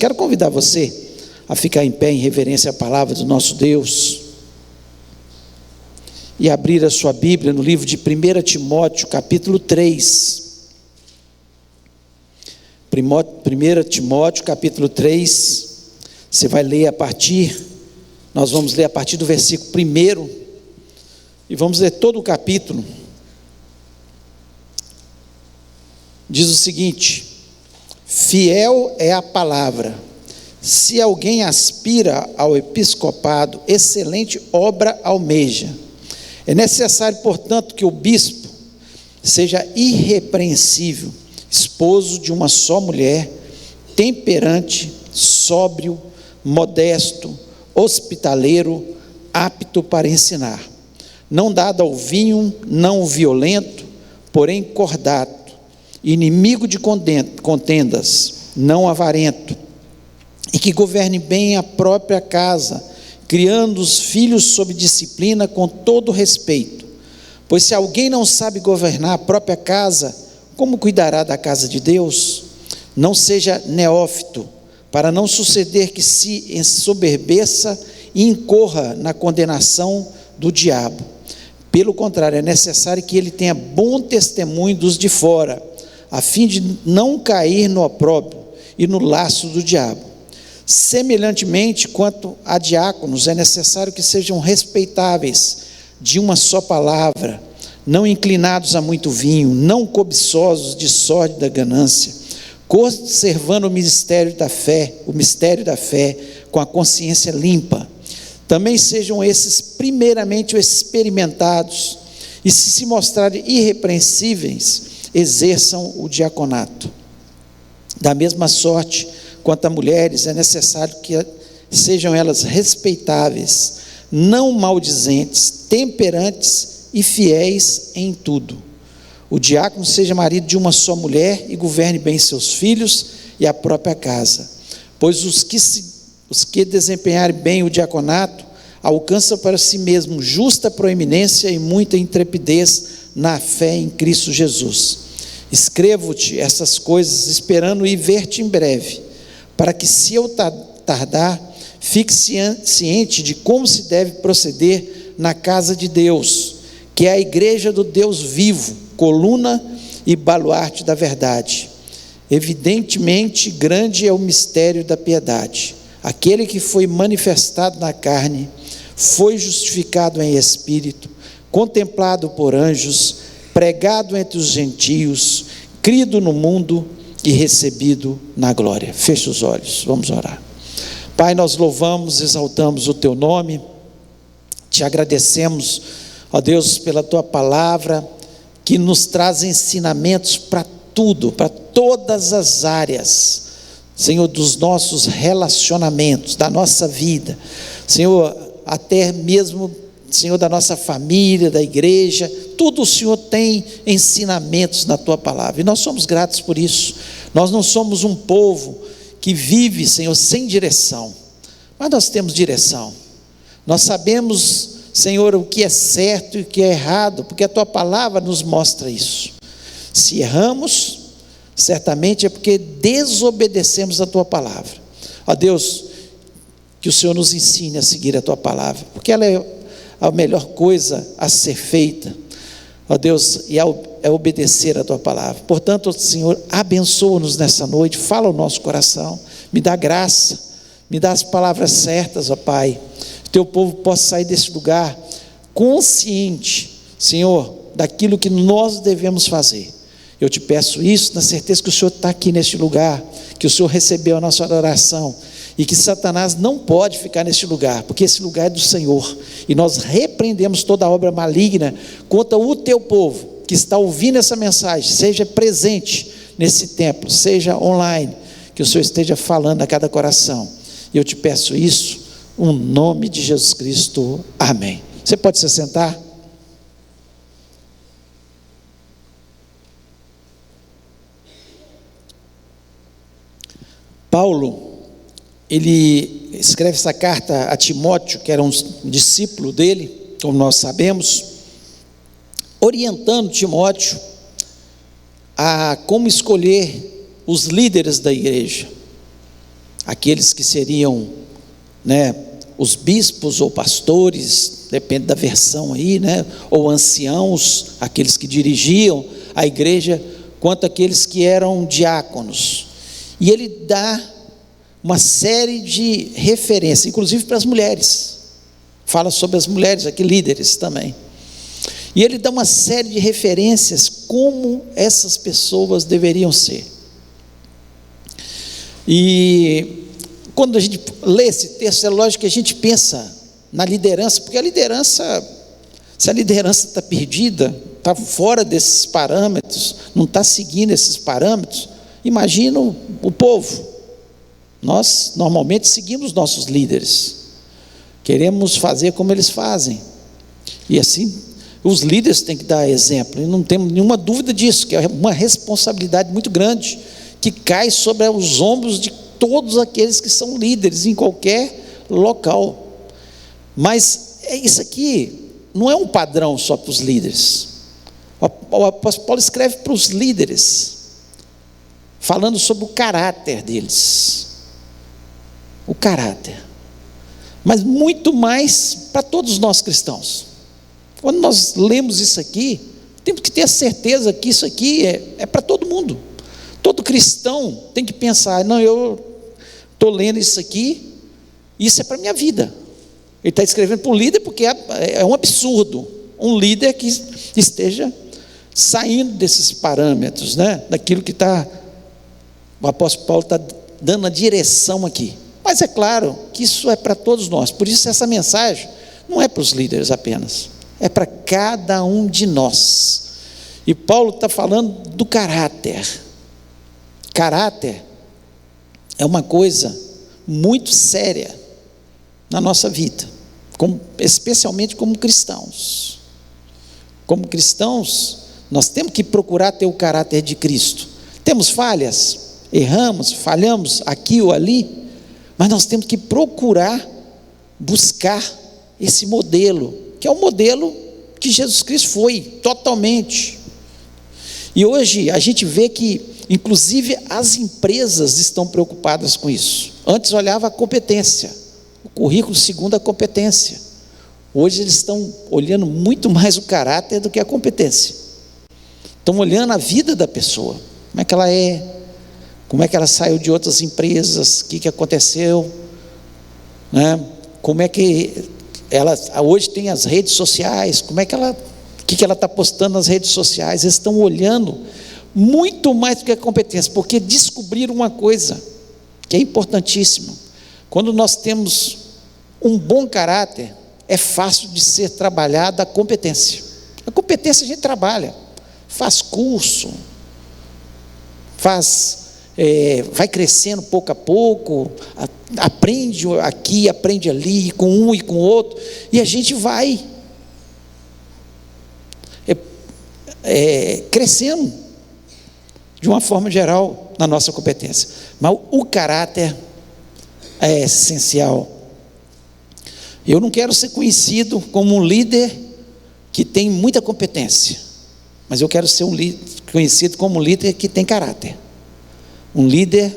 Quero convidar você a ficar em pé em reverência à palavra do nosso Deus e abrir a sua Bíblia no livro de 1 Timóteo, capítulo 3. 1 Timóteo, capítulo 3, você vai ler nós vamos ler a partir do versículo 1, e vamos ler todo o capítulo. Diz o seguinte: fiel é a palavra, se alguém aspira ao episcopado, excelente obra almeja. É necessário, portanto, que o bispo seja irrepreensível, esposo de uma só mulher, temperante, sóbrio, modesto, hospitaleiro, apto para ensinar, não dado ao vinho, não violento, porém cordato, inimigo de contendas, não avarento, e que governe bem a própria casa, criando os filhos sob disciplina com todo respeito. Pois se alguém não sabe governar a própria casa, como cuidará da casa de Deus? Não seja neófito, para não suceder que se ensoberbeça e incorra na condenação do diabo. Pelo contrário, é necessário que ele tenha bom testemunho dos de fora, a fim de não cair no opróbrio e no laço do diabo. Semelhantemente, quanto a diáconos, é necessário que sejam respeitáveis, de uma só palavra, não inclinados a muito vinho, não cobiçosos de sórdida ganância, conservando o mistério da fé com a consciência limpa. Também sejam esses primeiramente experimentados, e se mostrarem irrepreensíveis, exerçam o diaconato. Da mesma sorte, quanto a mulheres, é necessário que sejam elas respeitáveis, não maldizentes, temperantes e fiéis em tudo. O diácono seja marido de uma só mulher e governe bem seus filhos e a própria casa, pois os que desempenharem bem o diaconato alcançam para si mesmo justa proeminência e muita intrepidez na fé em Cristo Jesus. Escrevo-te essas coisas esperando ir ver-te em breve, para que, se eu tardar, fique ciente de como se deve proceder na casa de Deus, que é a igreja do Deus vivo, coluna e baluarte da verdade. Evidentemente, grande é o mistério da piedade. Aquele que foi manifestado na carne, foi justificado em espírito, contemplado por anjos, pregado entre os gentios, crido no mundo e recebido na glória. Feche os olhos, vamos orar. Pai, nós louvamos, exaltamos o Teu nome, te agradecemos, ó Deus, pela Tua palavra, que nos traz ensinamentos para tudo, para todas as áreas, Senhor, dos nossos relacionamentos, da nossa vida, Senhor, até mesmo, Senhor, da nossa família, da igreja, tudo o Senhor tem ensinamentos na Tua palavra, e nós somos gratos por isso. Nós não somos um povo que vive, Senhor, sem direção, mas nós temos direção. Nós sabemos, Senhor, o que é certo e o que é errado, porque a Tua palavra nos mostra isso. Se erramos, certamente é porque desobedecemos a Tua palavra. Ó Deus, que o Senhor nos ensine a seguir a Tua palavra, porque ela é a melhor coisa a ser feita, ó Deus, e é obedecer a Tua palavra. Portanto, Senhor, abençoa-nos nessa noite, fala o nosso coração, me dá graça, me dá as palavras certas, ó Pai, que Teu povo possa sair desse lugar consciente, Senhor, daquilo que nós devemos fazer. Eu te peço isso na certeza que o Senhor está aqui neste lugar, que o Senhor recebeu a nossa oração, e que Satanás não pode ficar neste lugar, porque esse lugar é do Senhor, e nós repreendemos toda obra maligna contra o Teu povo, que está ouvindo essa mensagem, seja presente nesse templo, seja online, que o Senhor esteja falando a cada coração, e eu te peço isso, no nome de Jesus Cristo, amém. Você pode se sentar? Paulo, ele escreve essa carta a Timóteo, que era um discípulo dele, como nós sabemos, orientando Timóteo a como escolher os líderes da igreja, aqueles que seriam, né, os bispos ou pastores, depende da versão aí, né, ou anciãos, aqueles que dirigiam a igreja, quanto aqueles que eram diáconos. E ele dá uma série de referências, inclusive para as mulheres. Fala sobre as mulheres aqui, líderes também. E ele dá uma série de referências como essas pessoas deveriam ser. E quando a gente lê esse texto, é lógico que a gente pensa na liderança, porque a liderança, se a liderança está perdida, está fora desses parâmetros, não está seguindo esses parâmetros, imagina o povo. Nós normalmente seguimos nossos líderes, queremos fazer como eles fazem, e assim os líderes têm que dar exemplo, e não temos nenhuma dúvida disso, que é uma responsabilidade muito grande, que cai sobre os ombros de todos aqueles que são líderes em qualquer local. Mas isso aqui não é um padrão só para os líderes. O apóstolo Paulo escreve para os líderes, falando sobre o caráter deles, o caráter, mas muito mais para todos nós cristãos. Quando nós lemos isso aqui, temos que ter a certeza que isso aqui é para todo mundo. Todo cristão tem que pensar, não, eu estou lendo isso aqui, isso é para a minha vida. Ele está escrevendo para o líder, porque é um absurdo um líder que esteja saindo desses parâmetros, né? Daquilo que o apóstolo Paulo está dando a direção aqui. Mas é claro que isso é para todos nós, por isso essa mensagem não é para os líderes apenas, é para cada um de nós. E Paulo está falando do caráter. Caráter é uma coisa muito séria na nossa vida, especialmente como cristãos. Como cristãos, nós temos que procurar ter o caráter de Cristo. Temos falhas, erramos, falhamos aqui ou ali, mas nós temos que procurar buscar esse modelo, que é o modelo que Jesus Cristo foi, totalmente. E hoje a gente vê que, inclusive, as empresas estão preocupadas com isso. Antes olhava a competência, o currículo segundo a competência. Hoje eles estão olhando muito mais o caráter do que a competência. Estão olhando a vida da pessoa, como é que ela é, como é que ela saiu de outras empresas, o que aconteceu, né? Como é que ela hoje tem as redes sociais, como é que ela, o que ela está postando nas redes sociais. Eles estão olhando muito mais do que a competência, porque descobriram uma coisa que é importantíssima: quando nós temos um bom caráter, é fácil de ser trabalhada a competência. A competência a gente trabalha, faz curso, vai crescendo pouco a pouco, aprende aqui, aprende ali, com um e com o outro, e a gente vai crescendo de uma forma geral na nossa competência. Mas o caráter é essencial. Eu não quero ser conhecido como um líder que tem muita competência, mas eu quero ser conhecido como um líder que tem caráter, um líder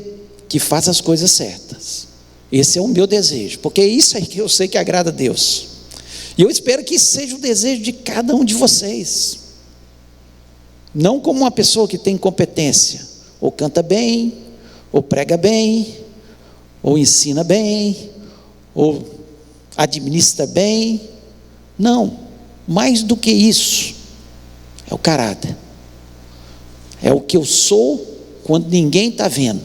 que faz as coisas certas. Esse é o meu desejo, porque é isso aí que eu sei que agrada a Deus, e eu espero que isso seja o desejo de cada um de vocês. Não como uma pessoa que tem competência, ou canta bem, ou prega bem, ou ensina bem, ou administra bem. Não, mais do que isso, é o caráter, é o que eu sou quando ninguém está vendo.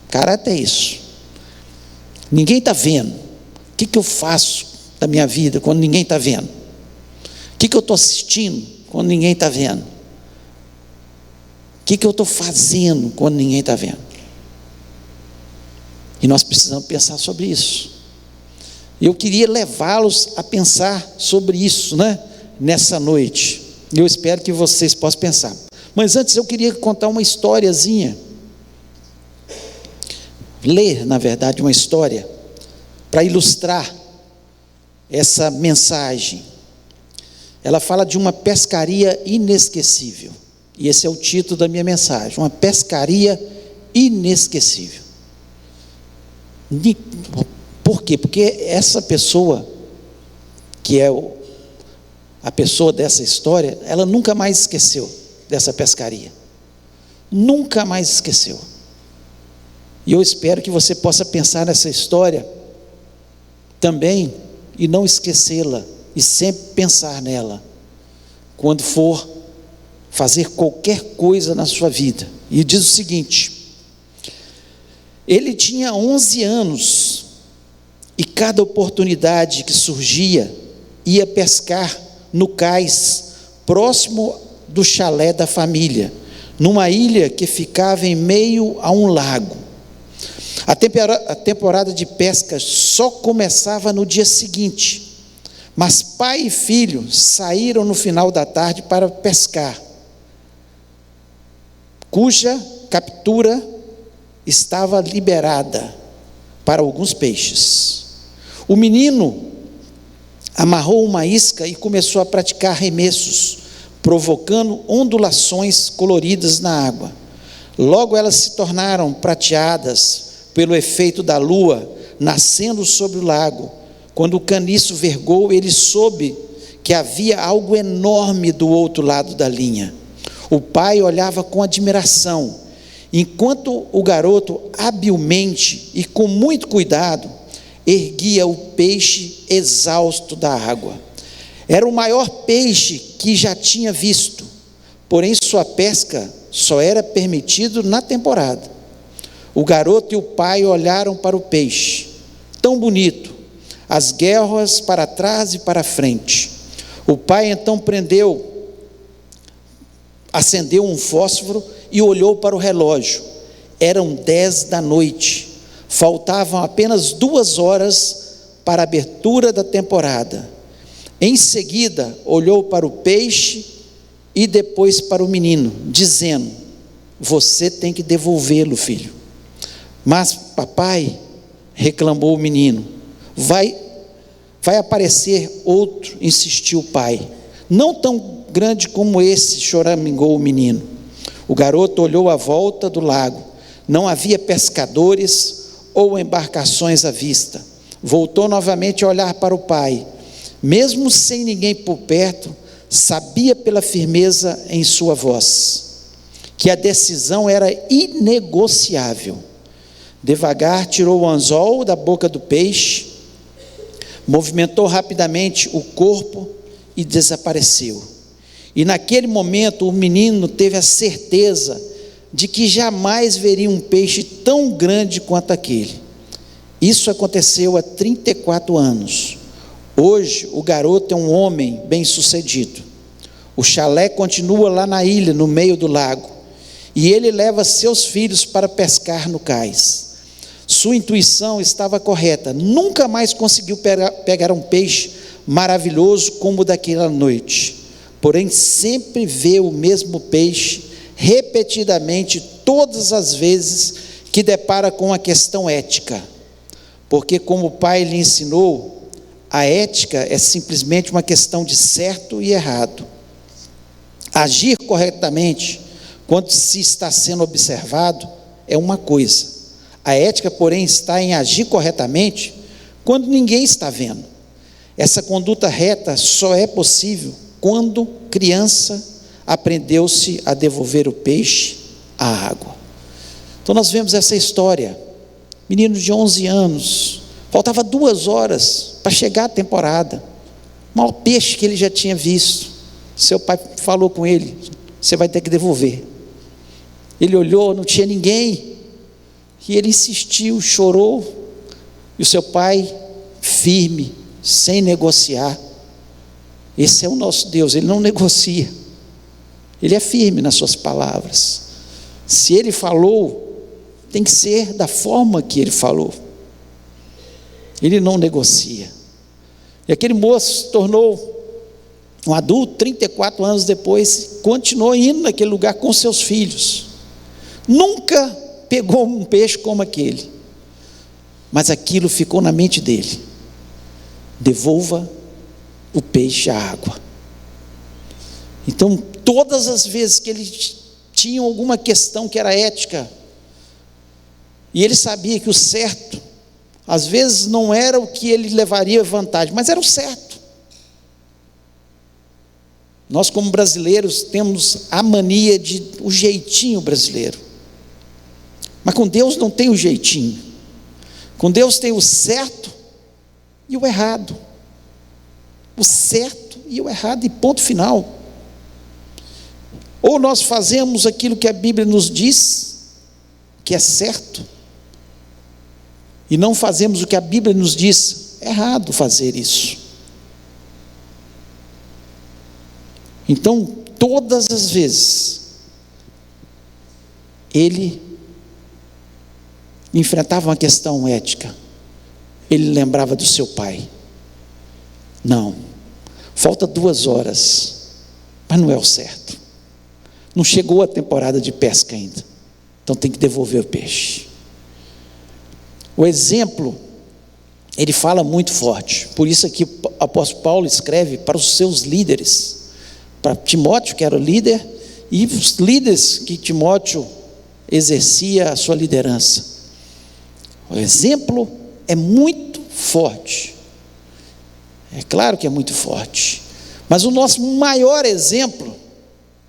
Caráter é isso, ninguém está vendo. O que eu faço da minha vida quando ninguém está vendo? O que eu estou assistindo quando ninguém está vendo? O que eu estou fazendo quando ninguém está vendo? E nós precisamos pensar sobre isso. Eu queria levá-los a pensar sobre isso, né? Nessa noite. Eu espero que vocês possam pensar. Mas antes eu queria contar uma historiazinha. Ler, na verdade, uma história para ilustrar essa mensagem. Ela fala de uma pescaria inesquecível. E esse é o título da minha mensagem: uma pescaria inesquecível. Por quê? Porque essa pessoa, que é a pessoa dessa história, ela nunca mais esqueceu dessa pescaria. Nunca mais esqueceu. E eu espero que você possa pensar nessa história também e não esquecê-la, e sempre pensar nela quando for fazer qualquer coisa na sua vida. E diz o seguinte: ele tinha 11 anos e cada oportunidade que surgia ia pescar no cais próximo do chalé da família, numa ilha que ficava em meio a um lago. A temporada de pesca só começava no dia seguinte, mas pai e filho saíram no final da tarde para pescar, cuja captura estava liberada para alguns peixes. O menino amarrou uma isca e começou a praticar arremessos, provocando ondulações coloridas na água. Logo elas se tornaram prateadas pelo efeito da lua nascendo sobre o lago. Quando o caniço vergou, ele soube que havia algo enorme do outro lado da linha. O pai olhava com admiração, enquanto o garoto, habilmente e com muito cuidado, erguia o peixe exausto da água. Era o maior peixe que já tinha visto, porém sua pesca só era permitida na temporada. O garoto e o pai olharam para o peixe, tão bonito, as guelras para trás e para frente. O pai então acendeu um fósforo e olhou para o relógio. Eram 10 da noite, faltavam apenas 2 horas para a abertura da temporada. Em seguida, olhou para o peixe e depois para o menino, dizendo: você tem que devolvê-lo, filho. Mas papai, reclamou o menino, vai aparecer outro, insistiu o pai. Não tão grande como esse, choramingou o menino. O garoto olhou à volta do lago. Não havia pescadores ou embarcações à vista. Voltou novamente a olhar para o pai. Mesmo sem ninguém por perto, sabia pela firmeza em sua voz que a decisão era inegociável. Devagar tirou o anzol da boca do peixe, movimentou rapidamente o corpo e desapareceu. E naquele momento o menino teve a certeza de que jamais veria um peixe tão grande quanto aquele. Isso aconteceu há 34 anos. Hoje o garoto é um homem bem-sucedido. O chalé continua lá na ilha, no meio do lago, e ele leva seus filhos para pescar no cais. Sua intuição estava correta, nunca mais conseguiu pegar um peixe maravilhoso como o daquela noite, porém sempre vê o mesmo peixe repetidamente todas as vezes que depara com a questão ética, porque como o pai lhe ensinou, a ética é simplesmente uma questão de certo e errado. Agir corretamente quando se está sendo observado é uma coisa. A ética, porém, está em agir corretamente quando ninguém está vendo. Essa conduta reta só é possível quando criança aprendeu-se a devolver o peixe à água. Então nós vemos essa história. Menino de 11 anos, faltava 2 horas para chegar a temporada. O maior peixe que ele já tinha visto. Seu pai falou com ele: você vai ter que devolver. Ele olhou, não tinha ninguém, e ele insistiu, chorou, e o seu pai, firme, sem negociar. Esse é o nosso Deus, ele não negocia, ele é firme nas suas palavras. Se ele falou, tem que ser da forma que ele falou, ele não negocia. E aquele moço se tornou um adulto, 34 anos depois, continuou indo naquele lugar com seus filhos. Nunca pegou um peixe como aquele, mas aquilo ficou na mente dele: devolva o peixe à água. Então, todas as vezes que ele tinha alguma questão que era ética, e ele sabia que o certo às vezes não era o que ele levaria vantagem, mas era o certo. Nós, como brasileiros, temos a mania de o jeitinho brasileiro, mas com Deus não tem o jeitinho. Com Deus tem o certo e o errado, o certo e o errado, e ponto final. Ou nós fazemos aquilo que a Bíblia nos diz que é certo, e não fazemos o que a Bíblia nos diz, é errado fazer isso. Então, todas as vezes, ele enfrentava uma questão ética, ele lembrava do seu pai. Não, falta 2 horas, mas não é o certo, não chegou a temporada de pesca ainda, então tem que devolver o peixe. O exemplo, ele fala muito forte, por isso aqui o apóstolo Paulo escreve para os seus líderes, para Timóteo, que era o líder, e os líderes que Timóteo exercia a sua liderança. O exemplo é muito forte, é claro que é muito forte, mas o nosso maior exemplo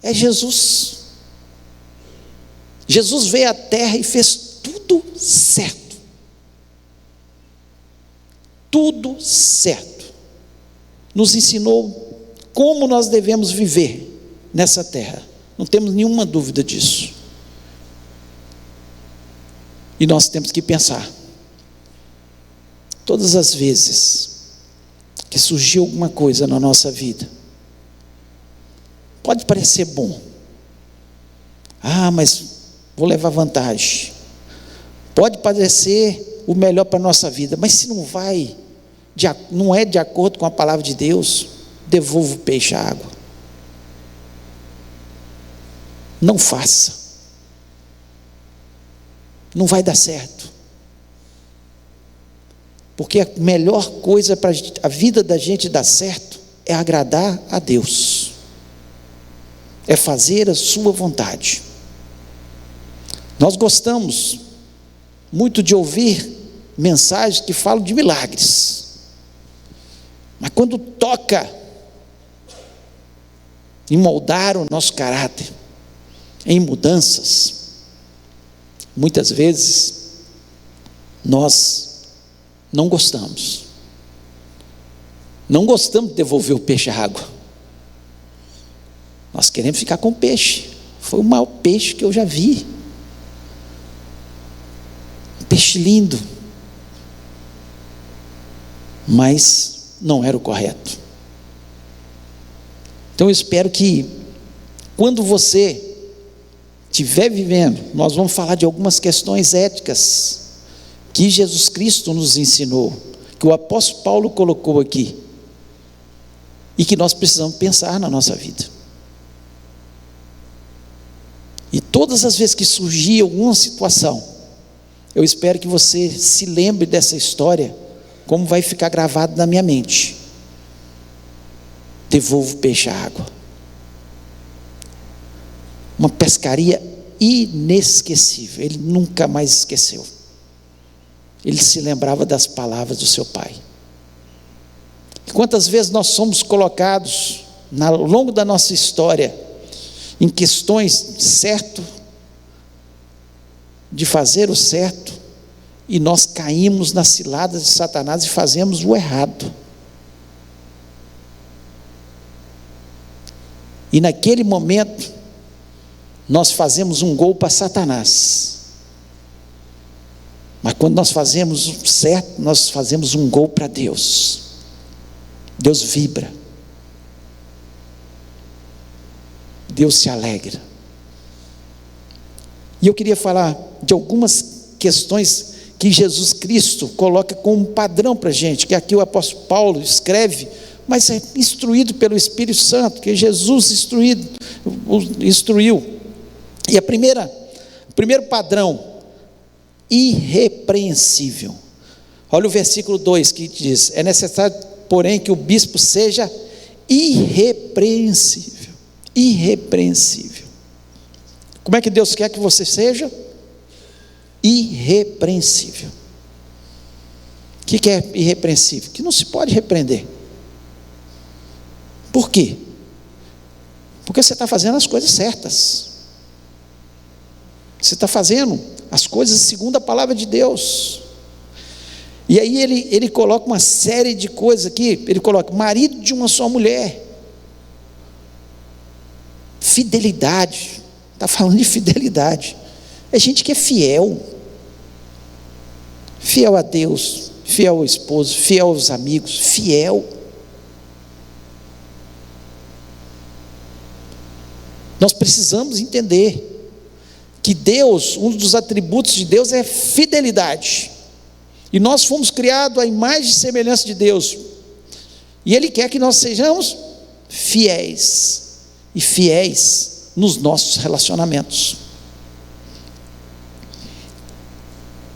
é Jesus. Jesus veio à terra e fez tudo certo. Tudo certo. Nos ensinou como nós devemos viver nessa terra. Não temos nenhuma dúvida disso. E nós temos que pensar, todas as vezes que surgiu alguma coisa na nossa vida, pode parecer bom, mas vou levar vantagem, pode parecer o melhor para a nossa vida, mas se não é de acordo com a palavra de Deus, devolva o peixe à água. Não faça, não vai dar certo, porque a melhor coisa para a vida da gente dar certo é agradar a Deus, é fazer a sua vontade. Nós gostamos muito de ouvir mensagens que falam de milagres, mas quando toca em moldar o nosso caráter, em mudanças, muitas vezes nós não gostamos de devolver o peixe à água, nós queremos ficar com o peixe. Foi o maior peixe que eu já vi, um peixe lindo, mas não era o correto. Então eu espero que quando você estiver vivendo, nós vamos falar de algumas questões éticas que Jesus Cristo nos ensinou, que o apóstolo Paulo colocou aqui, e que nós precisamos pensar na nossa vida. E todas as vezes que surgir alguma situação, eu espero que você se lembre dessa história, como vai ficar gravado na minha mente. Devolva o peixe à água. Uma pescaria inesquecível, ele nunca mais esqueceu. Ele se lembrava das palavras do seu pai. E quantas vezes nós somos colocados ao longo da nossa história em questões certo, de fazer o certo, e nós caímos nas ciladas de Satanás e fazemos o errado. E naquele momento, nós fazemos um gol para Satanás. Mas quando nós fazemos o certo, nós fazemos um gol para Deus. Deus vibra. Deus se alegra. E eu queria falar de algumas questões que Jesus Cristo coloca como padrão para a gente, que aqui o apóstolo Paulo escreve, mas é instruído pelo Espírito Santo, que Jesus instruiu. E o primeiro padrão, irrepreensível. Olha o versículo 2 que diz: é necessário, porém, que o bispo seja irrepreensível. Irrepreensível. Como é que Deus quer que você seja? Irrepreensível. que é irrepreensível? Que não se pode repreender. Por quê? Porque você está fazendo as coisas certas. Você está fazendo as coisas segundo a palavra de Deus. E aí ele coloca uma série de coisas aqui. Ele coloca: marido de uma só mulher, fidelidade. Está falando de fidelidade. É gente que é fiel. Fiel a Deus, fiel ao esposo, fiel aos amigos, fiel. Nós precisamos entender que Deus, um dos atributos de Deus é fidelidade. E nós fomos criados à imagem e semelhança de Deus. E Ele quer que nós sejamos fiéis. E fiéis nos nossos relacionamentos.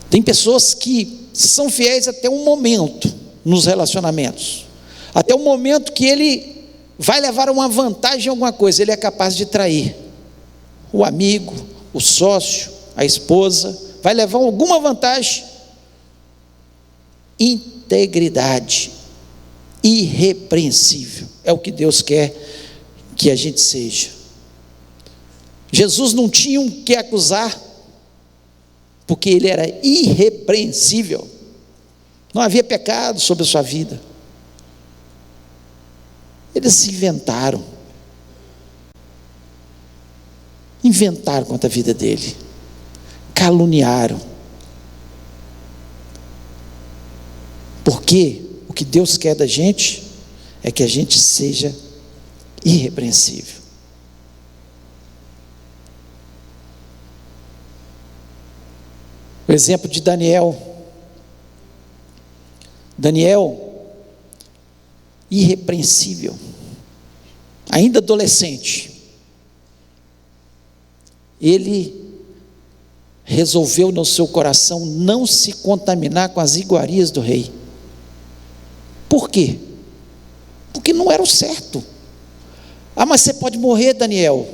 Tem pessoas que são fiéis até um momento nos relacionamentos. Até o momento que ele vai levar uma vantagem em alguma coisa, ele é capaz de trair o amigo, o sócio, a esposa, vai levar alguma vantagem. Integridade, irrepreensível, é o que Deus quer que a gente seja. Jesus não tinha um que acusar, porque ele era irrepreensível, não havia pecado sobre a sua vida. Eles se inventaram contra a vida dele, caluniaram, porque o que Deus quer da gente é que a gente seja irrepreensível. O exemplo de Daniel, irrepreensível, ainda adolescente, ele resolveu no seu coração não se contaminar com as iguarias do rei. Por quê? Porque não era o certo. Ah, mas você pode morrer, Daniel.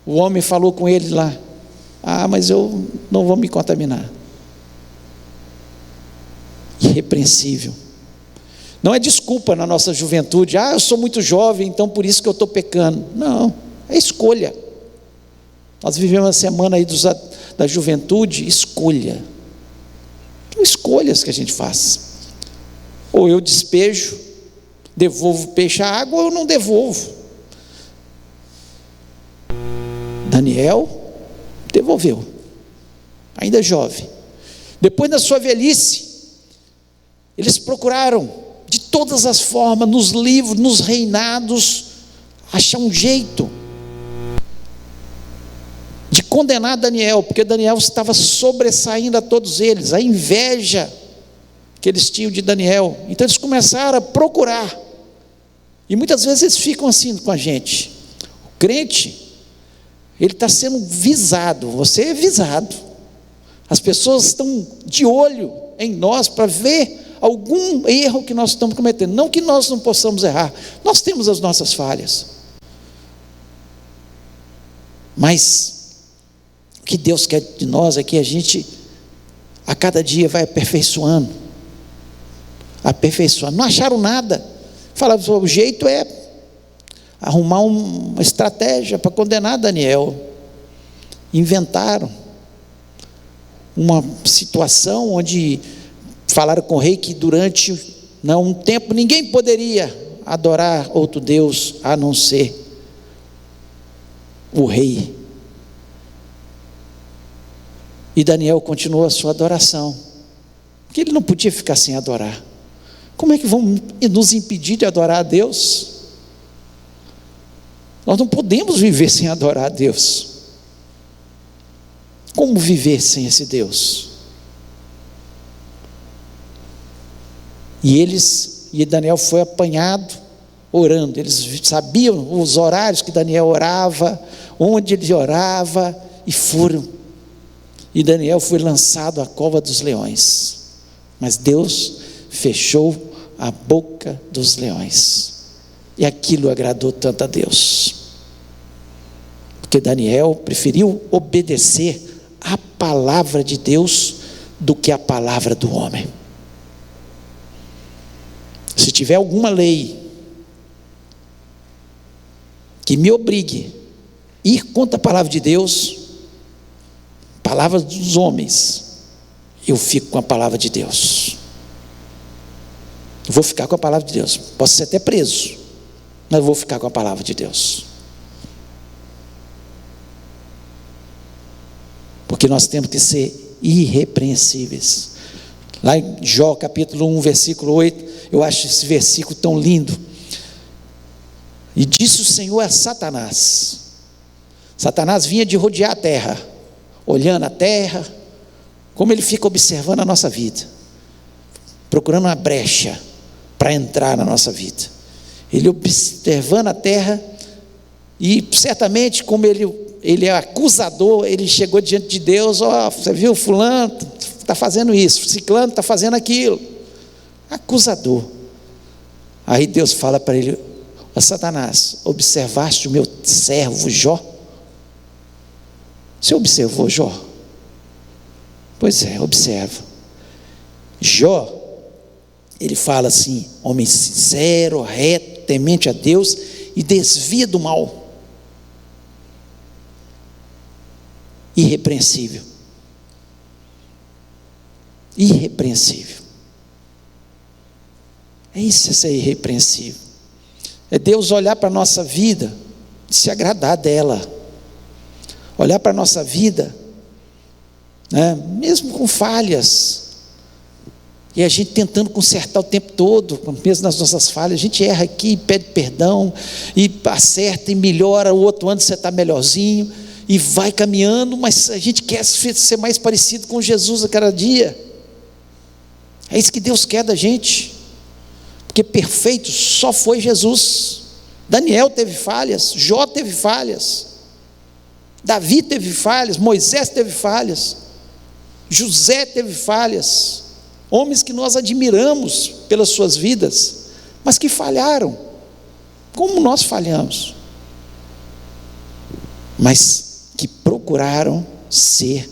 O homem falou com ele lá: ah, mas eu não vou me contaminar. Irrepreensível. Não é desculpa na nossa juventude: ah, eu sou muito jovem, então por isso que eu estou pecando. Não, é escolha. Nós vivemos uma semana aí da juventude. Escolha. São escolhas que a gente faz. Ou eu despejo, devolvo peixe à água, ou eu não devolvo. Daniel devolveu, ainda jovem. Depois, na sua velhice, eles procuraram de todas as formas, nos livros, nos reinados, achar um jeito de condenar Daniel, porque Daniel estava sobressaindo a todos eles, a inveja que eles tinham de Daniel. Então eles começaram a procurar, e muitas vezes eles ficam assim com a gente. O crente, ele está sendo visado, você é visado, as pessoas estão de olho em nós para ver algum erro que nós estamos cometendo. Não que nós não possamos errar, nós temos as nossas falhas, mas o que Deus quer de nós é que a gente a cada dia vai aperfeiçoando. Não acharam nada. Falaram: o jeito é arrumar uma estratégia para condenar Daniel. Inventaram uma situação onde falaram com o rei que durante um tempo ninguém poderia adorar outro Deus a não ser o rei. E Daniel continuou a sua adoração, porque ele não podia ficar sem adorar. Como é que vão nos impedir de adorar a Deus? Nós não podemos viver sem adorar a Deus. Como viver sem esse Deus? E Daniel foi apanhado orando. Eles sabiam os horários que Daniel orava, onde ele orava, e foram. E Daniel foi lançado à cova dos leões. Mas Deus fechou a boca dos leões. E aquilo agradou tanto a Deus, porque Daniel preferiu obedecer a palavra de Deus do que a palavra do homem. Se tiver alguma lei que me obrigue a ir contra a palavra de Deus, palavras dos homens, eu fico com a palavra de Deus. Eu vou ficar com a palavra de Deus. Posso ser até preso, mas eu vou ficar com a palavra de Deus. Porque nós temos que ser irrepreensíveis. Lá em Jó capítulo 1, versículo 8, eu acho esse versículo tão lindo. E disse o Senhor a Satanás. Satanás vinha de rodear a terra, olhando a terra, como ele fica observando a nossa vida, procurando uma brecha para entrar na nossa vida. Ele observando a terra, e certamente, como ele é acusador, ele chegou diante de Deus: ó, você viu, fulano está fazendo isso, ciclano está fazendo aquilo, acusador. Aí Deus fala para ele: ó Satanás, observaste o meu servo Jó? Você observou Jó? Pois é, observa. Jó, ele fala assim: homem sincero, reto, temente a Deus e desvia do mal, irrepreensível. Irrepreensível. É isso, ser irrepreensível. É Deus olhar para a nossa vida e se agradar dela. Olhar para a nossa vida, né, mesmo com falhas, e a gente tentando consertar o tempo todo, mesmo nas nossas falhas, a gente erra aqui, pede perdão, e acerta e melhora, o outro ano você está melhorzinho, e vai caminhando, mas a gente quer ser mais parecido com Jesus a cada dia. É isso que Deus quer da gente, porque perfeito só foi Jesus. Daniel teve falhas, Jó teve falhas, Davi teve falhas, Moisés teve falhas, José teve falhas, homens que nós admiramos pelas suas vidas, mas que falharam, como nós falhamos, mas que procuraram ser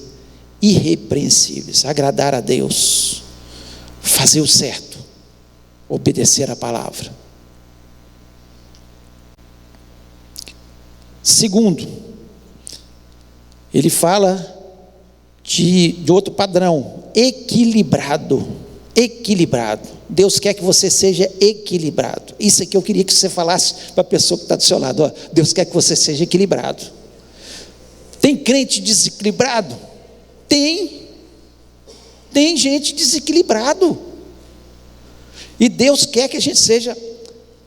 irrepreensíveis, agradar a Deus, fazer o certo, obedecer a palavra. Segundo, ele fala de outro padrão: equilibrado. Equilibrado. Deus quer que você seja equilibrado. Isso aqui eu queria que você falasse para a pessoa que está do seu lado: ó, Deus quer que você seja equilibrado. Tem crente desequilibrado? Tem gente desequilibrado, e Deus quer que a gente seja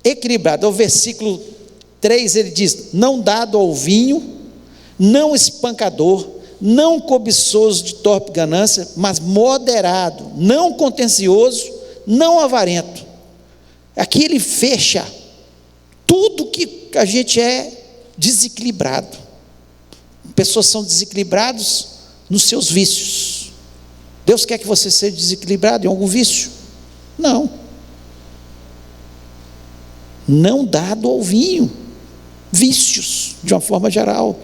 equilibrado. O versículo 3 ele diz: não dado ao vinho, não espancador, não cobiçoso de torpe ganância, mas moderado, não contencioso, não avarento. Aqui ele fecha tudo que a gente é desequilibrado. Pessoas são desequilibradas nos seus vícios. Deus quer que você seja desequilibrado em algum vício? Não. Não dado ao vinho, vícios de uma forma geral.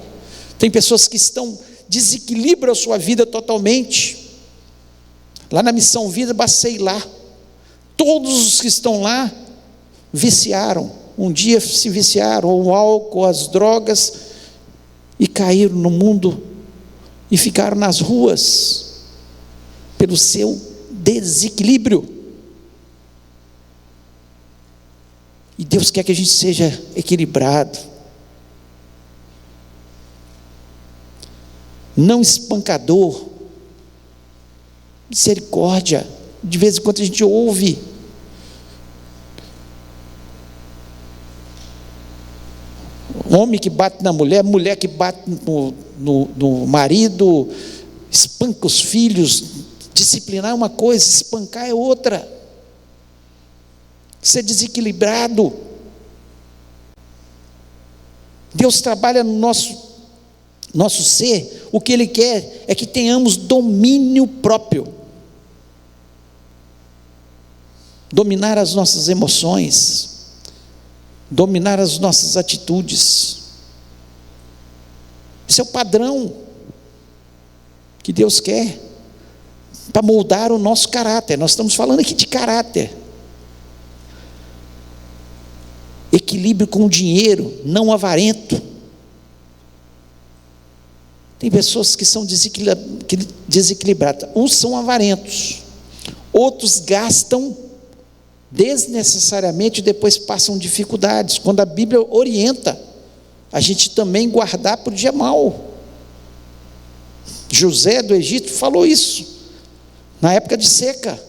Tem pessoas que desequilibram a sua vida totalmente. Lá na Missão Vida, passei lá, todos os que estão lá viciaram, um dia se viciaram ao álcool, às drogas, e caíram no mundo e ficaram nas ruas pelo seu desequilíbrio. E Deus quer que a gente seja equilibrado, não espancador, misericórdia. De vez em quando a gente ouve homem que bate na mulher, mulher que bate no marido, espanca os filhos. Disciplinar é uma coisa, espancar é outra. Ser desequilibrado. Deus trabalha no nosso ser. O que Ele quer é que tenhamos domínio próprio, dominar as nossas emoções, dominar as nossas atitudes. Esse é o padrão que Deus quer para moldar o nosso caráter. Nós estamos falando aqui de caráter. equilíbrio com o dinheiro, não avarento. Tem pessoas que são desequilibradas. Uns são avarentos, outros gastam desnecessariamente e depois passam dificuldades, quando a Bíblia orienta a gente também guardar para o dia mau. José do Egito falou isso na época de seca,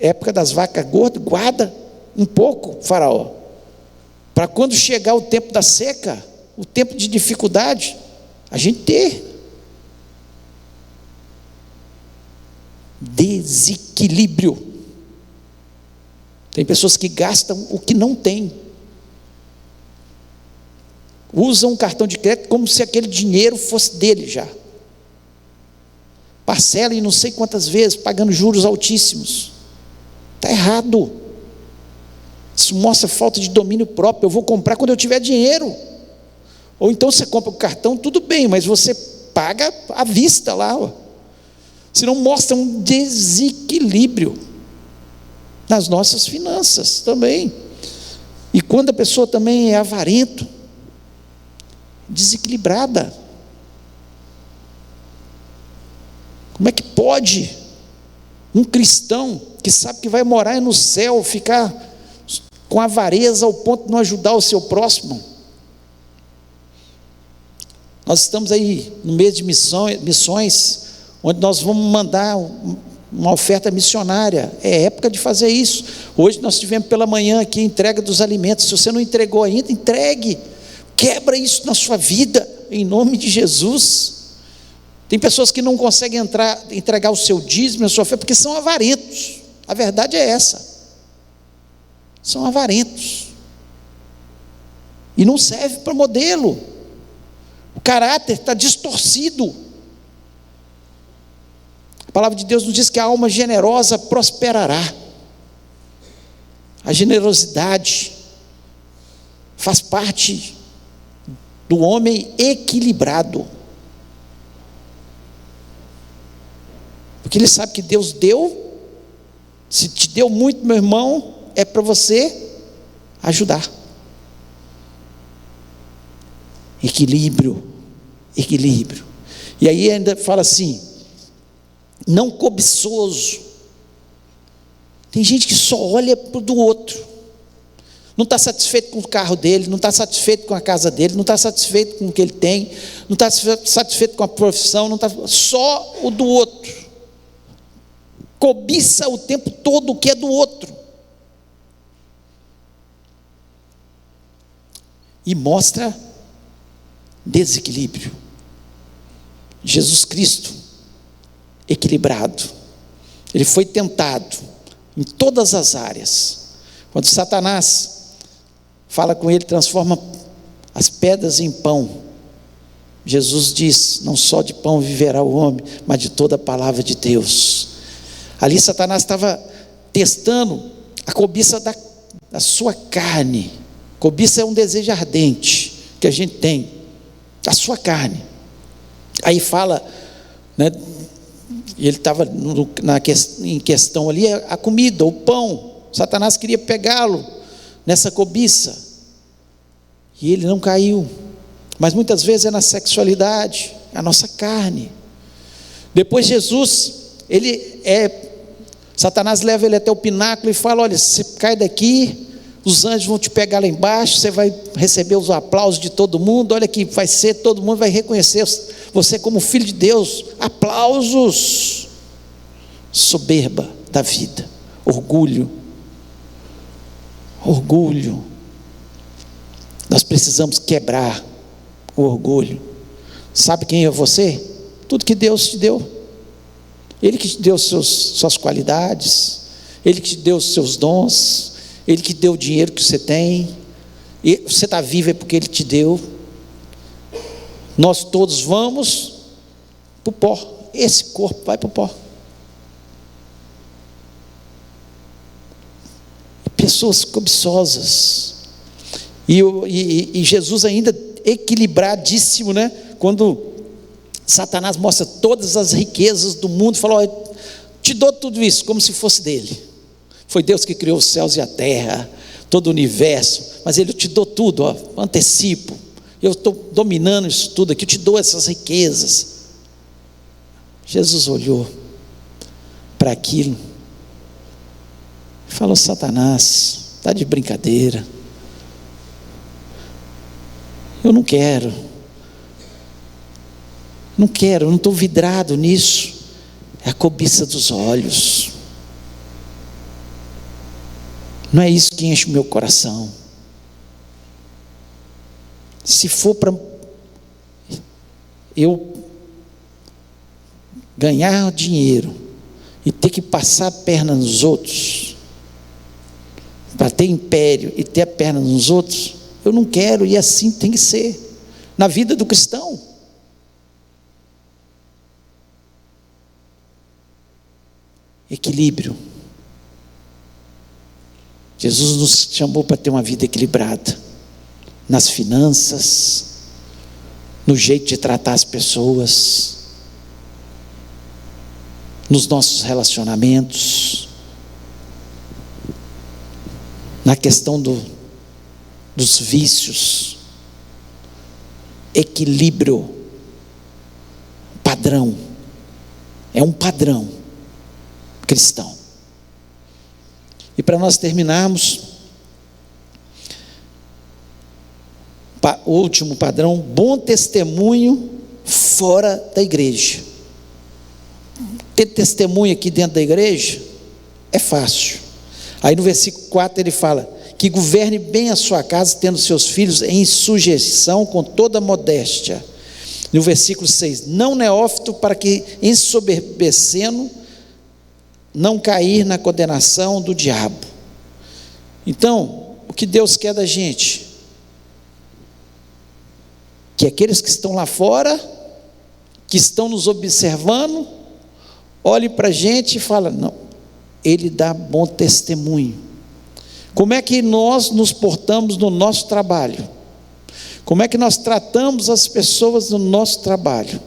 época das vacas gordas. Guarda um pouco, faraó, para quando chegar o tempo da seca, o tempo de dificuldade, a gente ter. Desequilíbrio. Tem pessoas que gastam o que não tem, usam um cartão de crédito como se aquele dinheiro fosse dele já, parcela em não sei quantas vezes, pagando juros altíssimos. Está errado. Isso mostra falta de domínio próprio. Eu vou comprar quando eu tiver dinheiro. Ou então você compra o cartão, tudo bem, mas você paga à vista lá, ó. Senão mostra um desequilíbrio nas nossas finanças também. E quando a pessoa também é avarento, desequilibrada, como é que pode um cristão que sabe que vai morar no céu ficar com avareza ao ponto de não ajudar o seu próximo? Nós estamos aí no mês de missões, onde nós vamos mandar uma oferta missionária. É época de fazer isso. Hoje nós tivemos pela manhã aqui a entrega dos alimentos. Se você não entregou ainda, entregue. Quebra isso na sua vida, em nome de Jesus. Tem pessoas que não conseguem entregar o seu dízimo, a sua oferta, porque são avarentos. A verdade é essa. São avarentos. E não serve para modelo. O caráter está distorcido. A palavra de Deus nos diz que a alma generosa prosperará. A generosidade faz parte do homem equilibrado, porque ele sabe que Deus deu. Se te deu muito, meu irmão, é para você ajudar. Equilíbrio. E aí ainda fala assim, não cobiçoso. Tem gente que só olha para o do outro, não está satisfeito com o carro dele, não está satisfeito com a casa dele, não está satisfeito com o que ele tem, não está satisfeito com a profissão, não está, só o do outro, cobiça o tempo todo o que é do outro, e mostra desequilíbrio. Jesus Cristo, equilibrado, ele foi tentado em todas as áreas. Quando Satanás fala com ele, transforma as pedras em pão, Jesus diz, não só de pão viverá o homem, mas de toda a palavra de Deus. Ali Satanás estava testando a cobiça da sua carne. Cobiça é um desejo ardente que a gente tem, da sua carne. Aí fala, né, ele estava em questão ali, a comida, o pão. Satanás queria pegá-lo nessa cobiça, e ele não caiu. Mas muitas vezes é na sexualidade, a nossa carne. Depois Jesus, Satanás leva ele até o pináculo e fala, olha, você cai daqui, os anjos vão te pegar lá embaixo, você vai receber os aplausos de todo mundo, olha que vai ser, todo mundo vai reconhecer você como filho de Deus, aplausos. Soberba da vida, orgulho. Nós precisamos quebrar o orgulho. Sabe quem é você? Tudo que Deus te deu. Ele que te deu suas qualidades, Ele que te deu os seus dons, Ele que te deu o dinheiro que você tem, e você está vivo é porque Ele te deu. Nós todos vamos para o pó, esse corpo vai para o pó. Pessoas cobiçosas, e Jesus ainda equilibradíssimo, né? Quando Satanás mostra todas as riquezas do mundo, fala, olha, te dou tudo isso como se fosse dele, Foi Deus que criou os céus e a terra, todo o universo, mas Ele te dou tudo, ó, antecipo. Eu estou dominando isso tudo aqui, eu te dou essas riquezas. Jesus olhou para aquilo e falou: Satanás, está de brincadeira, eu não quero, não estou vidrado nisso, é a cobiça dos olhos, não é isso que enche o meu coração. Se for para eu ganhar dinheiro e ter que passar a perna nos outros, para ter império e ter a perna nos outros, eu não quero, e assim tem que ser na vida do cristão. Equilíbrio. Jesus nos chamou para ter uma vida equilibrada, nas finanças, no jeito de tratar as pessoas, nos nossos relacionamentos, na questão dos vícios. Equilíbrio, padrão, é um padrão cristão. E para nós terminarmos, o último padrão: bom testemunho fora da igreja. Ter testemunho aqui dentro da igreja é fácil. Aí no versículo 4 ele fala: que governe bem a sua casa, tendo seus filhos em sujeição com toda modéstia. No versículo 6, não neófito, para que ensoberbecendo não cair na condenação do diabo. Então, o que Deus quer da gente? Que aqueles que estão lá fora, que estão nos observando, olhem para a gente e falem: não, ele dá bom testemunho. Como é que nós nos portamos no nosso trabalho? Como é que nós tratamos as pessoas no nosso trabalho?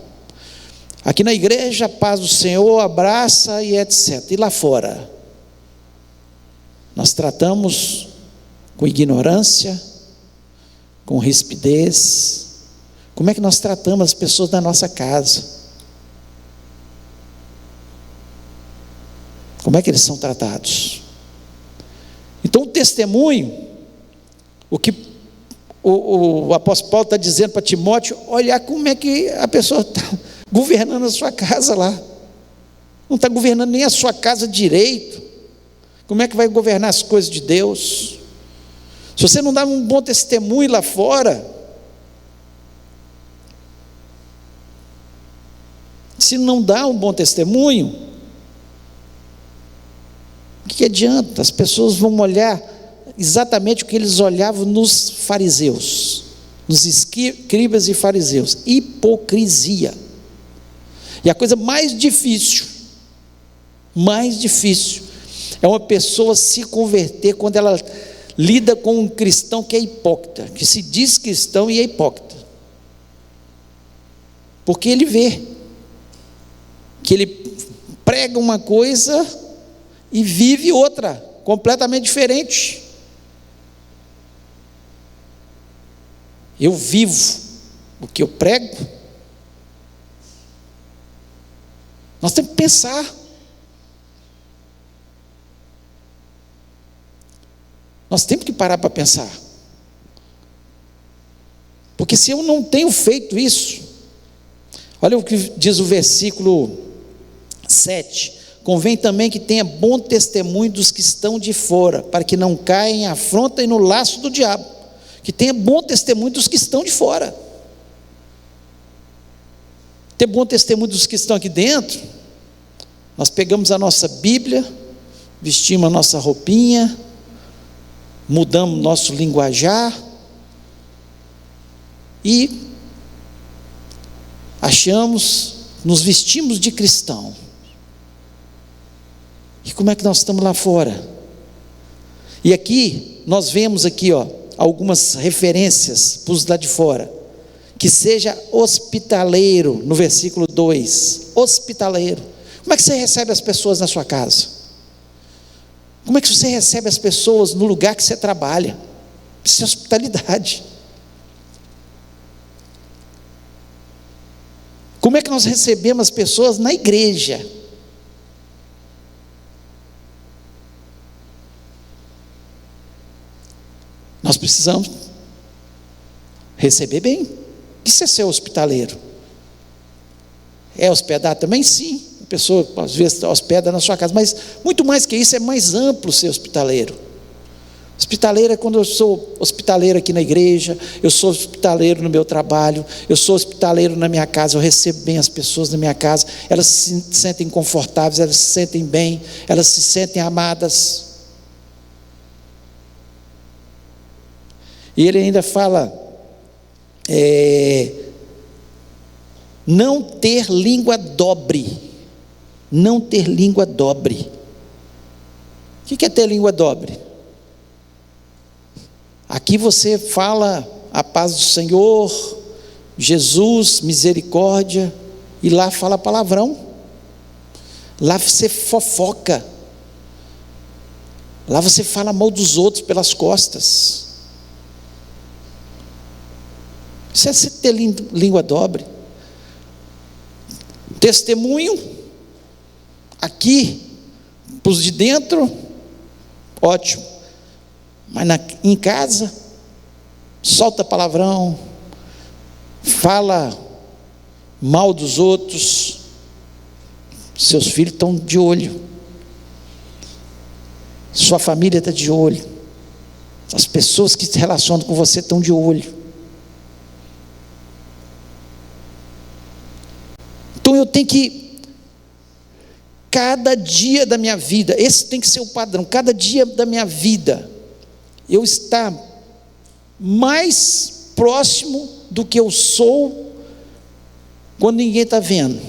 Aqui na igreja, a paz do Senhor, abraça e etc. E lá fora? Nós tratamos com ignorância, com rispidez. Como é que nós tratamos as pessoas da nossa casa? Como é que eles são tratados? Então o testemunho, o que o apóstolo Paulo está dizendo para Timóteo: olhar como é que a pessoa está governando a sua casa lá, não está governando nem a sua casa direito, como é que vai governar as coisas de Deus? Se você não dá um bom testemunho lá fora, se não dá um bom testemunho, o que adianta? As pessoas vão olhar exatamente o que eles olhavam nos fariseus, nos escribas e fariseus: hipocrisia. E a coisa mais difícil é uma pessoa se converter quando ela lida com um cristão que é hipócrita, que se diz cristão e é hipócrita, porque ele vê que ele prega uma coisa e vive outra, completamente diferente. Eu vivo o que eu prego. Nós temos que pensar. Nós temos que parar para pensar. Porque se eu não tenho feito isso, olha o que diz o versículo 7: convém também que tenha bom testemunho dos que estão de fora, para que não caia em afronta e no laço do diabo. Que tenha bom testemunho dos que estão de fora. Ter bom testemunho dos que estão aqui dentro, nós pegamos a nossa Bíblia, vestimos a nossa roupinha, mudamos nosso linguajar e nos vestimos de cristão. E como é que nós estamos lá fora? E aqui, nós vemos aqui, algumas referências para os lá de fora. Que seja hospitaleiro, no versículo 2, hospitaleiro. Como é que você recebe as pessoas na sua casa? Como é que você recebe as pessoas no lugar que você trabalha? Isso é hospitalidade. Como é que nós recebemos as pessoas na igreja? Nós precisamos receber bem. Isso é ser hospitaleiro. É hospedar também? Sim. A pessoa às vezes hospeda na sua casa, mas muito mais que isso, é mais amplo ser hospitaleiro. Hospitaleiro é quando eu sou hospitaleiro aqui na igreja, eu sou hospitaleiro no meu trabalho, eu sou hospitaleiro na minha casa, eu recebo bem as pessoas na minha casa, elas se sentem confortáveis, elas se sentem bem, elas se sentem amadas. E ele ainda fala, não ter língua dobre. Não ter língua dobre. O que é ter língua dobre? Aqui você fala a paz do Senhor, Jesus, misericórdia, e lá fala palavrão. Lá você fofoca. Lá você fala mal dos outros pelas costas. Isso é você ter língua dobre. Testemunho, aqui, para os de dentro, ótimo. Mas em casa, solta palavrão, fala mal dos outros, seus filhos estão de olho, sua família está de olho, as pessoas que se relacionam com você estão de olho. Então eu tenho que, cada dia da minha vida, esse tem que ser o padrão, cada dia da minha vida, eu estar mais próximo do que eu sou quando ninguém está vendo.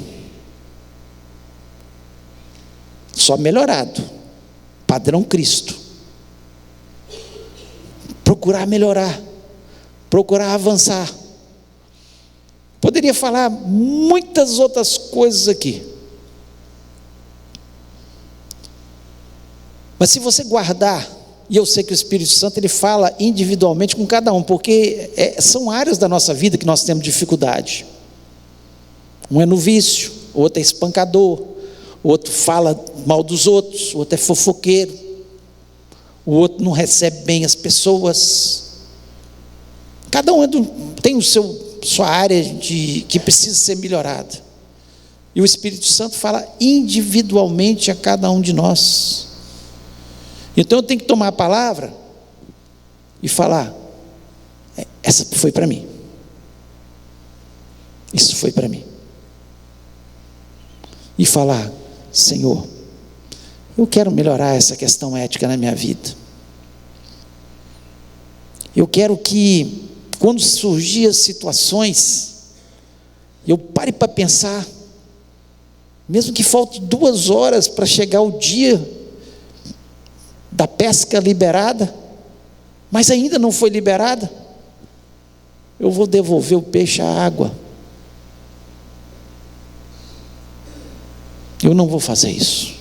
Só melhorado, padrão Cristo. Procurar melhorar, procurar avançar. Poderia falar muitas outras coisas aqui, mas se você guardar, e eu sei que o Espírito Santo ele fala individualmente com cada um, porque são áreas da nossa vida que nós temos dificuldade. Um é no vício, o outro é espancador, o outro fala mal dos outros, o outro é fofoqueiro, o outro não recebe bem as pessoas. Cada um tem sua área que precisa ser melhorada, e o Espírito Santo fala individualmente a cada um de nós. Então eu tenho que tomar a palavra e falar, essa foi para mim, isso foi para mim, e falar, Senhor, eu quero melhorar essa questão ética na minha vida. Eu quero que quando surgir as situações, eu pare para pensar, mesmo que falte 2 horas para chegar o dia da pesca liberada, mas ainda não foi liberada, eu vou devolver o peixe à água. Eu não vou fazer isso.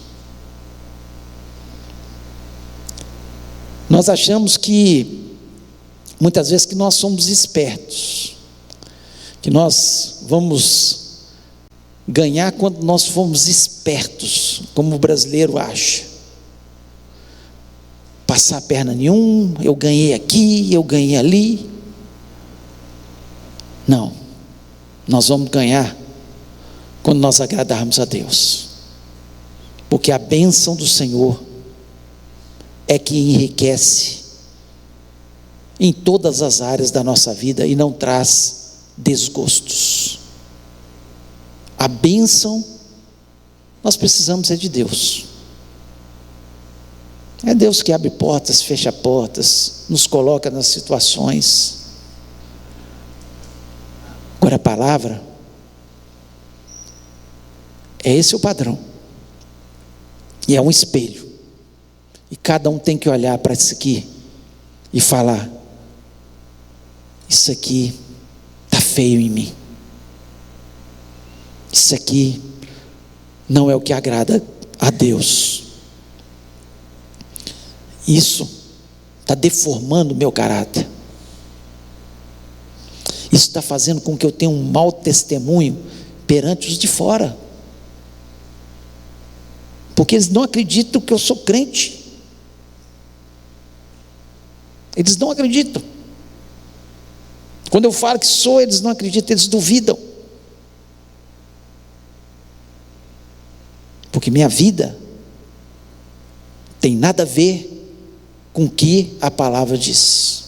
Nós achamos que muitas vezes que nós somos espertos, que nós vamos ganhar quando nós formos espertos, como o brasileiro acha. Passar a perna nenhum, eu ganhei aqui, eu ganhei ali. Não, nós vamos ganhar quando nós agradarmos a Deus, porque a bênção do Senhor é que enriquece em todas as áreas da nossa vida e não traz desgostos. A bênção, nós precisamos é de Deus. É Deus que abre portas, fecha portas, nos coloca nas situações. Agora a palavra, esse é o padrão, e é um espelho, e cada um tem que olhar para isso aqui e falar, isso aqui está feio em mim, isso aqui não é o que agrada a Deus. Isso está deformando o meu caráter. Isso está fazendo com que eu tenha um mau testemunho perante os de fora. Porque eles não acreditam que eu sou crente. Eles não acreditam. Quando eu falo que sou, eles não acreditam, eles duvidam. Porque minha vida tem nada a ver com o que a palavra diz.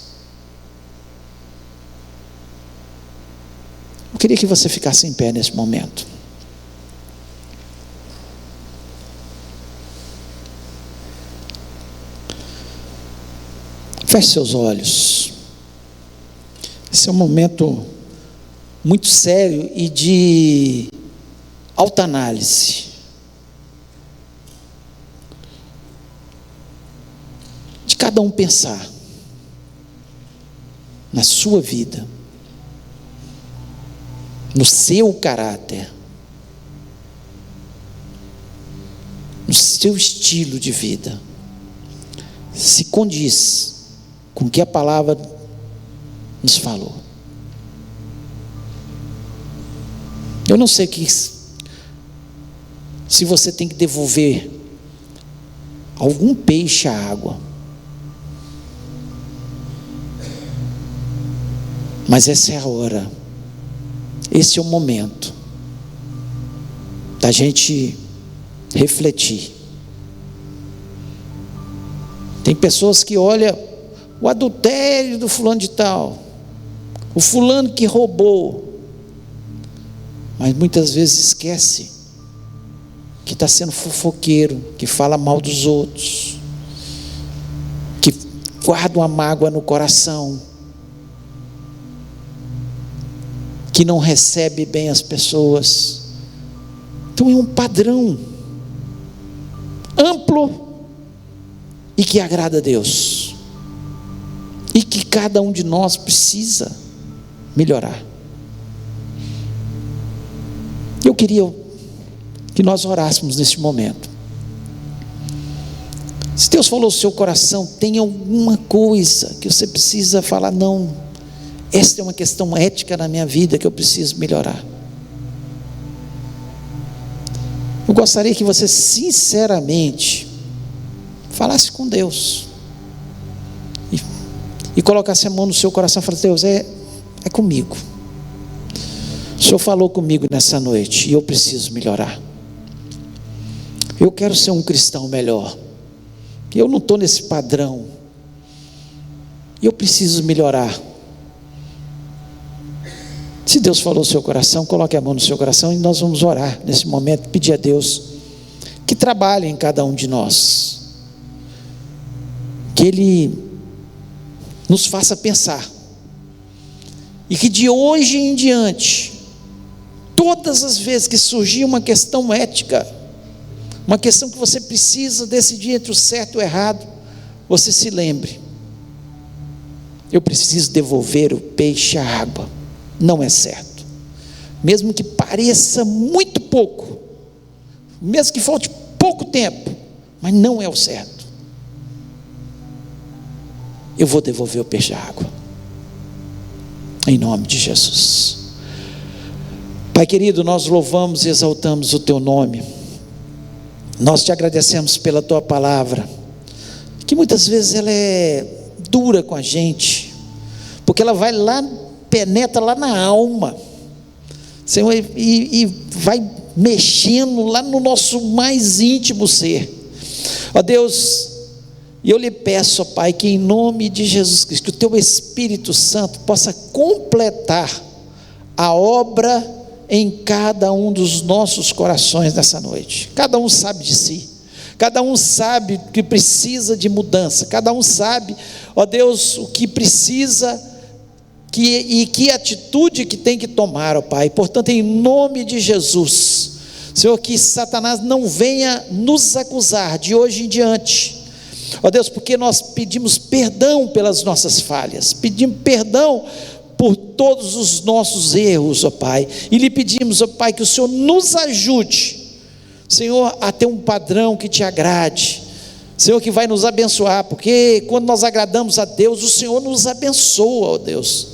Eu queria que você ficasse em pé nesse momento. Feche seus olhos. Esse é um momento muito sério e de autoanálise. De cada um pensar na sua vida, no seu caráter, no seu estilo de vida, se condiz com o que a palavra nos falou. Eu não sei se você tem que devolver algum peixe à água, mas essa é a hora, esse é o momento da gente refletir. Tem pessoas que olham o adultério do fulano de tal, o fulano que roubou, mas muitas vezes esquece que está sendo fofoqueiro, que fala mal dos outros, que guarda uma mágoa no coração, que não recebe bem as pessoas. Então é um padrão amplo e que agrada a Deus, e que cada um de nós precisa melhorar. Eu queria que nós orássemos neste momento. Se Deus falou no seu coração, tem alguma coisa que você precisa falar, não, esta é uma questão ética na minha vida que eu preciso melhorar. Eu gostaria que você sinceramente falasse com Deus e colocasse a mão no seu coração e falasse: Deus, é comigo. O Senhor falou comigo nessa noite e eu preciso melhorar. Eu quero ser um cristão melhor. Eu não estou nesse padrão. Eu preciso melhorar. Se Deus falou no seu coração, coloque a mão no seu coração e nós vamos orar nesse momento, pedir a Deus que trabalhe em cada um de nós, que Ele nos faça pensar, e que de hoje em diante, todas as vezes que surgir uma questão ética, uma questão que você precisa decidir entre o certo e o errado, você se lembre: eu preciso devolver o peixe à água, não é certo, mesmo que pareça muito pouco, mesmo que falte pouco tempo, mas não é o certo. Eu vou devolver o peixe à água, em nome de Jesus. Pai querido, nós louvamos e exaltamos o Teu nome, nós Te agradecemos pela Tua palavra, que muitas vezes ela é dura com a gente, porque ela vai lá, penetra lá na alma, Senhor, e vai mexendo lá no nosso mais íntimo ser. Ó Deus, e eu lhe peço, ó Pai, que em nome de Jesus Cristo, que o Teu Espírito Santo possa completar a obra em cada um dos nossos corações nessa noite. Cada um sabe de si, cada um sabe que precisa de mudança, cada um sabe, ó Deus, o que precisa e que atitude que tem que tomar, ó Pai. Portanto, em nome de Jesus, Senhor, que Satanás não venha nos acusar de hoje em diante, ó Deus, porque nós pedimos perdão pelas nossas falhas, pedimos perdão por todos os nossos erros, ó Pai, e lhe pedimos, ó Pai, que o Senhor nos ajude, Senhor, a ter um padrão que Te agrade, Senhor, que vai nos abençoar, porque quando nós agradamos a Deus, o Senhor nos abençoa, ó Deus.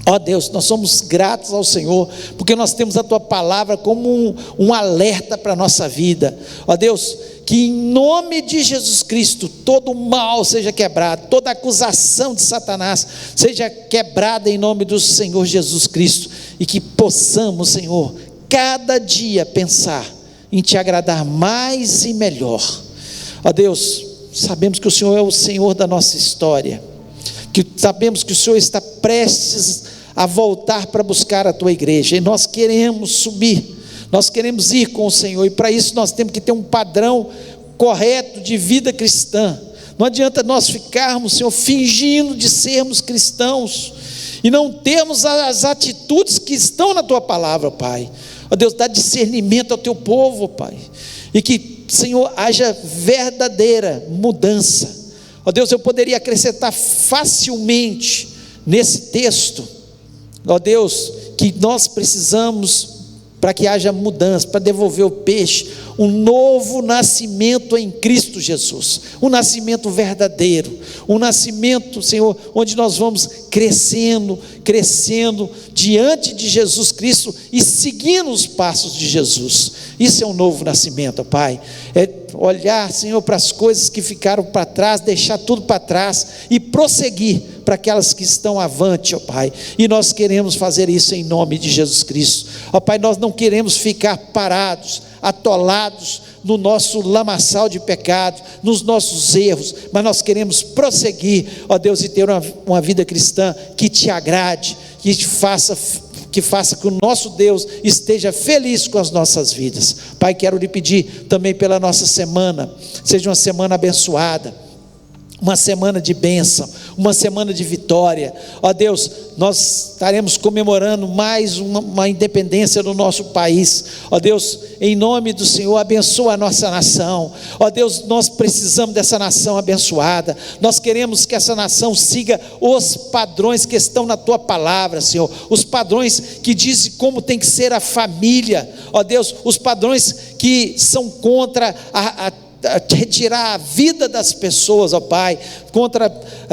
Ó Deus, nós somos gratos ao Senhor, porque nós temos a Tua palavra como um alerta para a nossa vida. Ó Deus, que em nome de Jesus Cristo, todo mal seja quebrado, toda acusação de Satanás seja quebrada em nome do Senhor Jesus Cristo, e que possamos, Senhor, cada dia pensar em Te agradar mais e melhor. Ó Deus, sabemos que o Senhor é o Senhor da nossa história, que sabemos que o Senhor está prestes a voltar para buscar a Tua igreja, e nós queremos subir, nós queremos ir com o Senhor, e para isso nós temos que ter um padrão correto de vida cristã. Não adianta nós ficarmos, Senhor, fingindo de sermos cristãos, e não termos as atitudes que estão na Tua palavra, Pai. Ó Deus, dá discernimento ao Teu povo, Pai, e que, Senhor, haja verdadeira mudança. Ó Deus, eu poderia acrescentar facilmente nesse texto, ó Deus, que nós precisamos, para que haja mudança, para devolver o peixe, um novo nascimento em Cristo Jesus, um nascimento verdadeiro, um nascimento, Senhor, onde nós vamos crescendo diante de Jesus Cristo e seguindo os passos de Jesus. Isso é um novo nascimento, ó Pai, é olhar, Senhor, para as coisas que ficaram para trás, deixar tudo para trás e prosseguir para aquelas que estão avante, ó Pai, e nós queremos fazer isso em nome de Jesus Cristo. Ó Pai, nós não queremos ficar parados, atolados no nosso lamaçal de pecado, nos nossos erros, mas nós queremos prosseguir, ó Deus, e ter uma vida cristã que Te agrade, que faça que o nosso Deus esteja feliz com as nossas vidas. Pai, quero lhe pedir também pela nossa semana, seja uma semana abençoada, uma semana de bênção, uma semana de vitória. Ó Deus, nós estaremos comemorando mais uma independência do nosso país. Ó Deus, em nome do Senhor, abençoa a nossa nação. Ó Deus, nós precisamos dessa nação abençoada. Nós queremos que essa nação siga os padrões que estão na Tua palavra, Senhor, os padrões que dizem como tem que ser a família. Ó Deus, os padrões que são contra retirar a vida das pessoas, ó Pai, contra,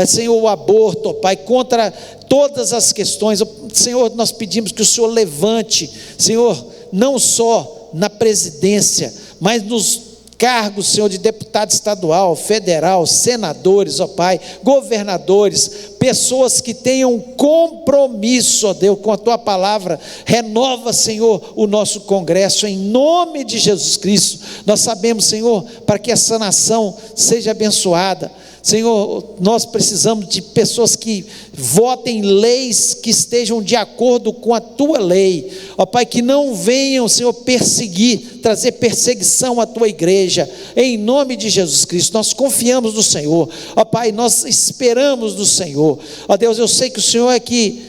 Senhor, o aborto, ó Pai, contra todas as questões. Senhor, nós pedimos que o Senhor levante, Senhor, não só na presidência, mas nos cargos, Senhor, de deputado estadual, federal, senadores, ó Pai, governadores, pessoas que tenham compromisso, ó Deus, com a Tua palavra. Renova, Senhor, o nosso congresso, em nome de Jesus Cristo. Nós sabemos, Senhor, para que essa nação seja abençoada, Senhor, nós precisamos de pessoas que votem leis que estejam de acordo com a Tua lei, ó Pai, que não venham, Senhor, perseguir, trazer perseguição à Tua igreja, em nome de Jesus Cristo. Nós confiamos no Senhor, ó Pai, nós esperamos no Senhor. Ó Deus, eu sei que o Senhor é que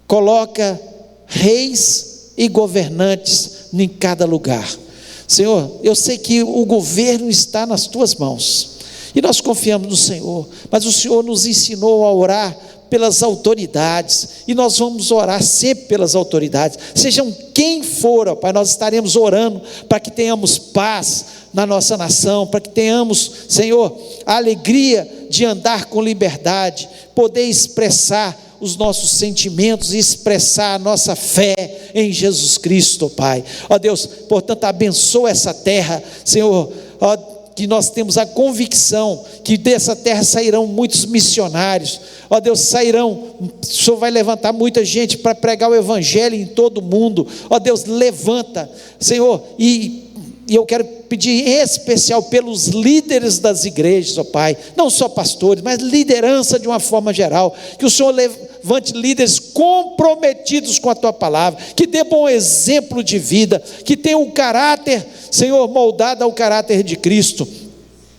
coloca reis e governantes em cada lugar. Senhor, eu sei que o governo está nas Tuas mãos, e nós confiamos no Senhor, mas o Senhor nos ensinou a orar pelas autoridades, e nós vamos orar sempre pelas autoridades, sejam quem for, ó Pai, nós estaremos orando para que tenhamos paz na nossa nação, para que tenhamos, Senhor, a alegria de andar com liberdade, poder expressar os nossos sentimentos e expressar a nossa fé em Jesus Cristo, ó Pai. Ó Deus, portanto, abençoa essa terra, Senhor, ó, que nós temos a convicção que dessa terra sairão muitos missionários, ó Deus, o Senhor vai levantar muita gente para pregar o Evangelho em todo o mundo. Ó Deus, levanta, Senhor, e eu quero pedir em especial pelos líderes das igrejas, ó Pai, não só pastores, mas liderança de uma forma geral, que o Senhor levante líderes comprometidos com a Tua palavra, que dê bom exemplo de vida, que tenham um caráter, Senhor, moldado ao caráter de Cristo.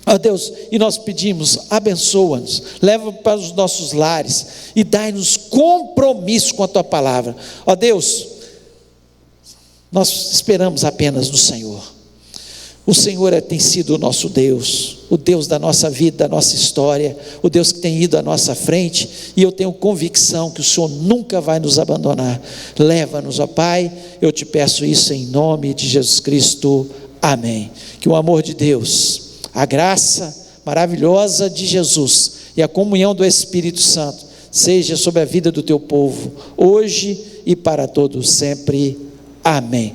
Ó Deus, e nós pedimos, abençoa-nos, leva para os nossos lares e dai-nos compromisso com a Tua palavra. Ó Deus, nós esperamos apenas no Senhor. O Senhor tem sido o nosso Deus, o Deus da nossa vida, da nossa história, o Deus que tem ido à nossa frente, e eu tenho convicção que o Senhor nunca vai nos abandonar. Leva-nos, ó Pai, eu Te peço isso em nome de Jesus Cristo, amém. Que o amor de Deus, A graça maravilhosa de Jesus e a comunhão do Espírito Santo seja sobre a vida do teu povo, hoje e para todos sempre. Amém.